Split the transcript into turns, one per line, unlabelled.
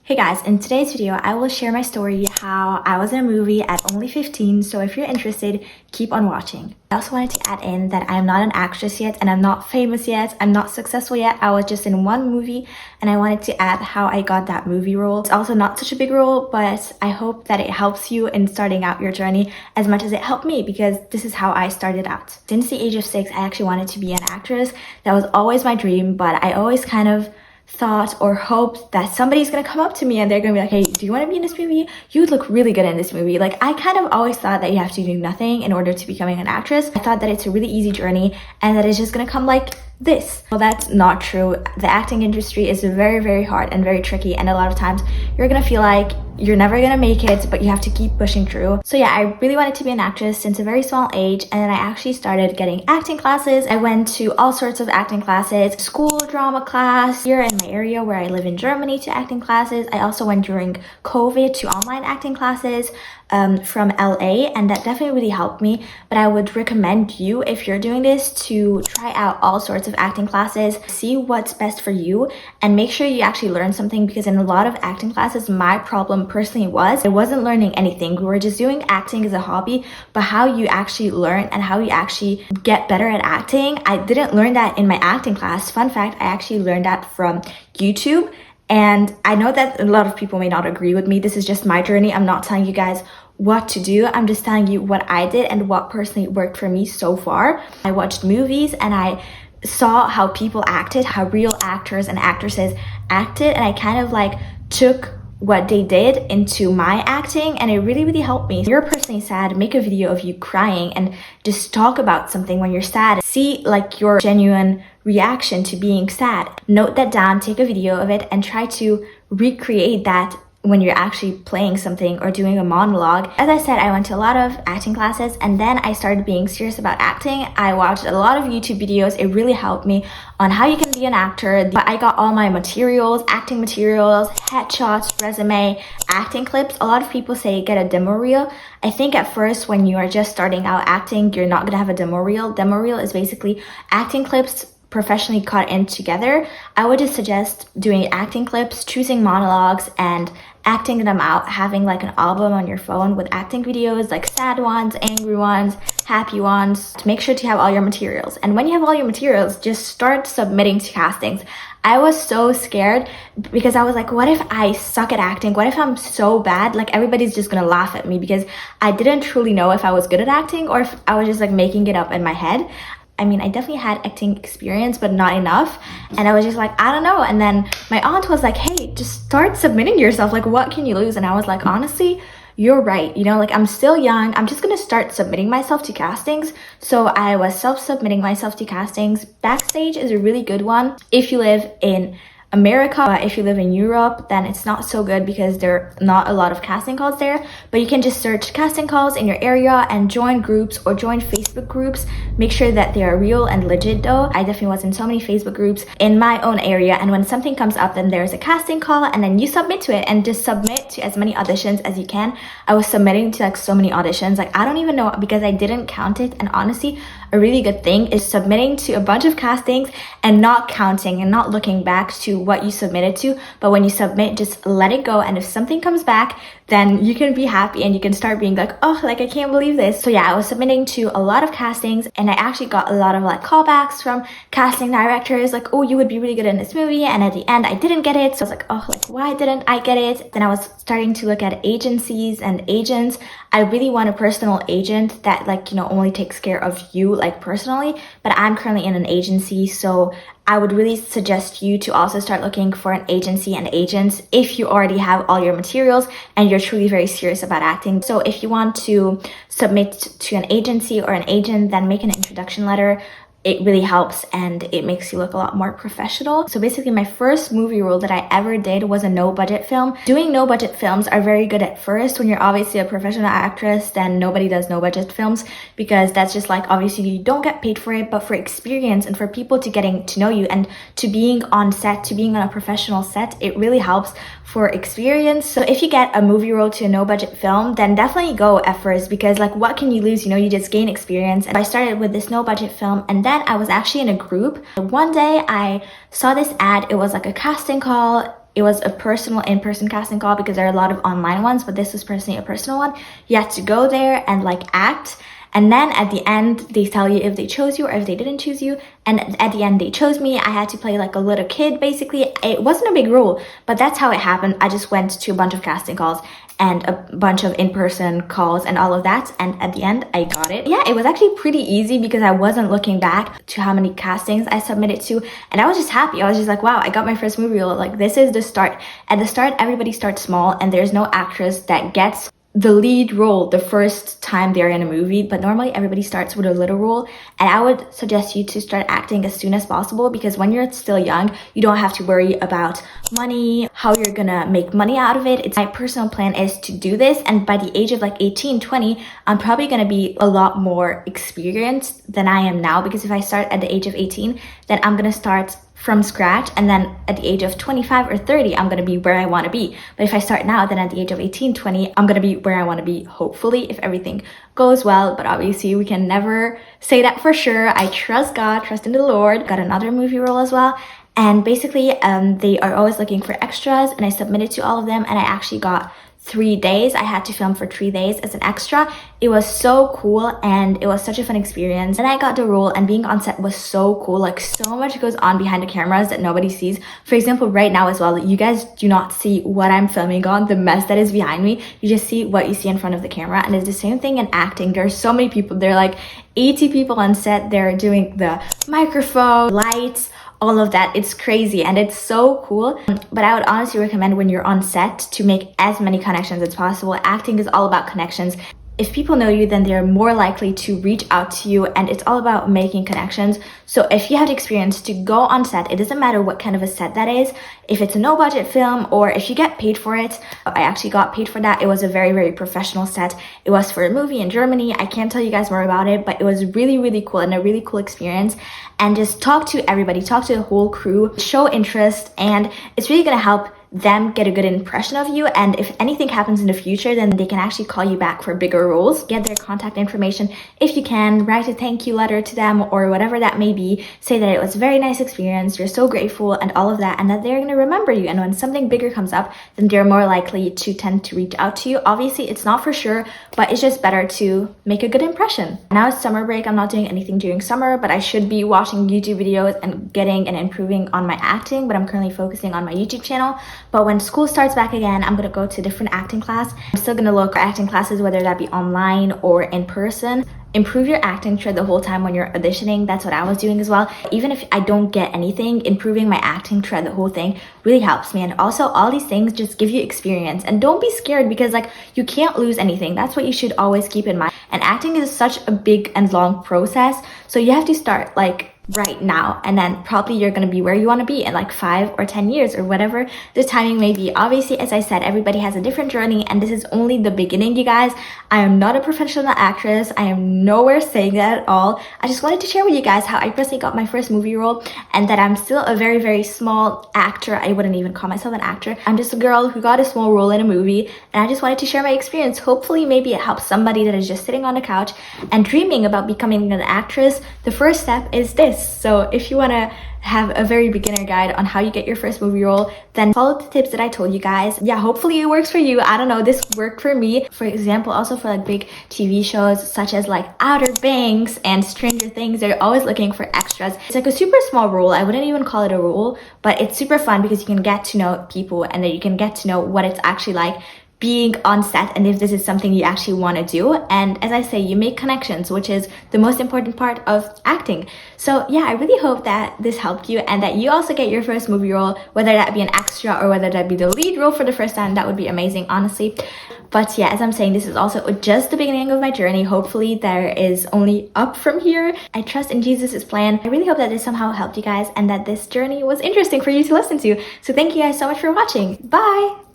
Hey guys, in today's video, I will share my story how I was in a movie at only 15, so if you're interested, keep on watching. I also wanted to add in that I'm not an actress yet and I'm not famous yet, I'm not successful yet, I was just in one movie and I wanted to add how I got that movie role. It's also not such a big role, but I hope that it helps you in starting out your journey as much as it helped me because this is how I started out. Since the age of 6, I actually wanted to be an actress. That was always my dream, but I always kind of thought or hoped that somebody's gonna come up to me and they're gonna be like, hey, do you want to be in this movie? You would look really good in this movie. Like, I kind of always thought that you have to do nothing in order to becoming an actress. I thought that it's a really easy journey and that it's just gonna come like this. Well, that's not true. The acting industry is very, very hard and very tricky, and a lot of times you're gonna feel like you're never gonna make it, but you have to keep pushing through. So yeah, I really wanted to be an actress since a very small age, and then I actually started getting acting classes. I went to all sorts of acting classes, school drama class here in my area where I live in Germany, to acting classes. I also went during COVID to online acting classes from LA, and that definitely really helped me. But I would recommend you, if you're doing this, to try out all sorts of acting classes, see what's best for you, and make sure you actually learn something, because in a lot of acting classes, my problem personally was I wasn't learning anything. We were just doing acting as a hobby, but how you actually learn and how you actually get better at acting, I didn't learn that in my acting class. Fun fact, I actually learned that from YouTube. And I know that a lot of people may not agree with me. This is just my journey. I'm not telling you guys what to do. I'm just telling you what I did and what personally worked for me so far. I watched movies and I saw how people acted, how real actors and actresses acted, and I kind of like took what they did into my acting, and it really, really helped me. If you're personally sad, make a video of you crying and just talk about something when you're sad. See like your genuine reaction to being sad. Note that down, take a video of it, and try to recreate that when you're actually playing something or doing a monologue. As I said, I went to a lot of acting classes, and then I started being serious about acting. I watched a lot of YouTube videos. It really helped me on how you can be an actor. I got all my materials, acting materials, headshots, resume, acting clips. A lot of people say get a demo reel. I think at first when you are just starting out acting, you're not gonna have a demo reel. Demo reel is basically acting clips professionally cut in together. I would just suggest doing acting clips, choosing monologues, and acting them out, having like an album on your phone with acting videos, like sad ones, angry ones, happy ones, to make sure to have all your materials. And when you have all your materials, just start submitting to castings. I was so scared because I was like, what if I suck at acting? What if I'm so bad? Like, everybody's just gonna laugh at me, because I didn't truly know if I was good at acting or if I was just like making it up in my head. I mean, I definitely had acting experience, but not enough. And I was just like, I don't know. And then my aunt was like, hey, just start submitting yourself. Like, what can you lose? And I was like, honestly, you're right. You know, like, I'm still young. I'm just going to start submitting myself to castings. So I was self-submitting myself to castings. Backstage is a really good one if you live in America. But if you live in Europe, then it's not so good because there are not a lot of casting calls there. But you can just search casting calls in your area and join groups or join Facebook groups. Make sure that they are real and legit though. I definitely was in so many Facebook groups in my own area, and when something comes up, then there's a casting call and then you submit to it, and just submit to as many auditions as you can. I was submitting to like so many auditions, like I don't even know, because I didn't count it. And honestly, a really good thing is submitting to a bunch of castings and not counting and not looking back to what you submitted to. But when you submit, just let it go, and if something comes back, then you can be happy and you can start being like, oh, like, I can't believe this. So yeah, I was submitting to a lot of castings, and I actually got a lot of like callbacks from casting directors, like, oh, you would be really good in this movie. And at the end, I didn't get it. So I was like, oh, like, why didn't I get it? Then I was starting to look at agencies and agents. I really want a personal agent that, like, you know, only takes care of you, like, personally. But I'm currently in an agency, so I would really suggest you to also start looking for an agency and agents if you already have all your materials and you're truly very serious about acting. So if you want to submit to an agency or an agent, then make an introduction letter. It really helps and it makes you look a lot more professional. So basically, my first movie role that I ever did was a no-budget film. Doing no-budget films are very good at first. When you're obviously a professional actress, then nobody does no-budget films, because that's just like, obviously you don't get paid for it, but for experience and for people to getting to know you and to being on set, to being on a professional set, it really helps for experience. So if you get a movie role to a no-budget film, then definitely go at first, because like, what can you lose? You know, you just gain experience. And I started with this no-budget film, and then I was actually in a group. One day I saw this ad. It was like a casting call It was a personal in-person casting call because there are a lot of online ones, but this was personally a personal one. You had to go there and like act. And then at the end, they tell you if they chose you or if they didn't choose you. And at the end, they chose me. I had to play like a little kid, basically. It wasn't a big role, but that's how it happened. I just went to a bunch of casting calls and a bunch of in-person calls and all of that. And at the end, I got it. Yeah, it was actually pretty easy because I wasn't looking back to how many castings I submitted to. And I was just happy. I was just like, wow, I got my first movie role. Like, this is the start. At the start, everybody starts small and there's no actress that gets the lead role the first time they're in a movie, but normally everybody starts with a little role. And I would suggest you to start acting as soon as possible because when you're still young, you don't have to worry about money, how you're gonna make money out of it. My personal plan is to do this, and by the age of like 18, 20, I'm probably gonna be a lot more experienced than I am now, because if I start at the age of 18, then I'm gonna start from scratch, and then at the age of 25 or 30 I'm gonna be where I want to be. But if I start now, then at the age of 18, 20 I'm gonna be where I want to be, hopefully, if everything goes well. But obviously we can never say that for sure. I trust God, trust in the Lord. Got another movie role as well, and basically they are always looking for extras, and I submitted to all of them, and I actually got 3 days. I had to film for 3 days as an extra. It was so cool and it was such a fun experience. And I got the role, and being on set was so cool. Like, so much goes on behind the cameras that nobody sees. For example, right now as well, you guys do not see what I'm filming on, the mess that is behind me. You just see what you see in front of the camera. And it's the same thing in acting. There are so many people. There are like 80 people on set. They're doing the microphone, lights, all of that. It's crazy and it's so cool. But I would honestly recommend when you're on set to make as many connections as possible. Acting is all about connections. If people know you, then they're more likely to reach out to you, and it's all about making connections. So if you have the experience to go on set, it doesn't matter what kind of a set that is, if it's a no budget film or if you get paid for it. I actually got paid for that. It was a very, very professional set. It was for a movie in Germany. I can't tell you guys more about it, but it was really, really cool and a really cool experience. And just talk to everybody, talk to the whole crew, show interest, and it's really gonna help them get a good impression of you. And if anything happens in the future, then they can actually call you back for bigger roles. Get their contact information if you can. Write a thank you letter to them or whatever that may be. Say that it was a very nice experience, you're so grateful and all of that, and that they're going to remember you. And when something bigger comes up, then they're more likely to tend to reach out to you. Obviously, it's not for sure, but it's just better to make a good impression. Now it's summer break. I'm not doing anything during summer, but I should be watching YouTube videos and getting and improving on my acting, but I'm currently focusing on my YouTube channel. But when school starts back again, I'm gonna go to a different acting class. I'm still gonna look at acting classes, whether that be online or in person. Improve your acting throughout the whole time when you're auditioning. That's what I was doing as well. Even if I don't get anything, improving my acting throughout the whole thing really helps me. And also, all these things just give you experience. And don't be scared, because like, you can't lose anything. That's what you should always keep in mind. And acting is such a big and long process, so you have to start like right now, and then probably you're going to be where you want to be in like 5 or 10 years or whatever the timing may be. Obviously, as I said, everybody has a different journey, and this is only the beginning, you guys. I am not a professional actress. I am nowhere saying that at all. I just wanted to share with you guys how I personally got my first movie role, and that I'm still a very, very small actor. I wouldn't even call myself an actor. I'm just a girl who got a small role in a movie, and I just wanted to share my experience. Hopefully, maybe it helps somebody that is just sitting on the couch and dreaming about becoming an actress. The first step is this. So if you want to have a very beginner guide on how you get your first movie role, then follow the tips that I told you guys. Yeah, hopefully it works for you. I don't know, this worked for me. For example, also for like big TV shows such as like Outer Banks and Stranger Things, they're always looking for extras. It's like a super small role. I wouldn't even call it a role, but it's super fun because you can get to know people, and then you can get to know what it's actually like being on set, and if this is something you actually want to do. And as I say, you make connections, which is the most important part of acting. So yeah, I really hope that this helped you, and that you also get your first movie role, whether that be an extra or whether that be the lead role for the first time. That would be amazing, honestly. But yeah, as I'm saying, this is also just the beginning of my journey. Hopefully there is only up from here. I trust in Jesus' plan. I really hope that this somehow helped you guys, and that this journey was interesting for you to listen to. So thank you guys so much for watching. Bye!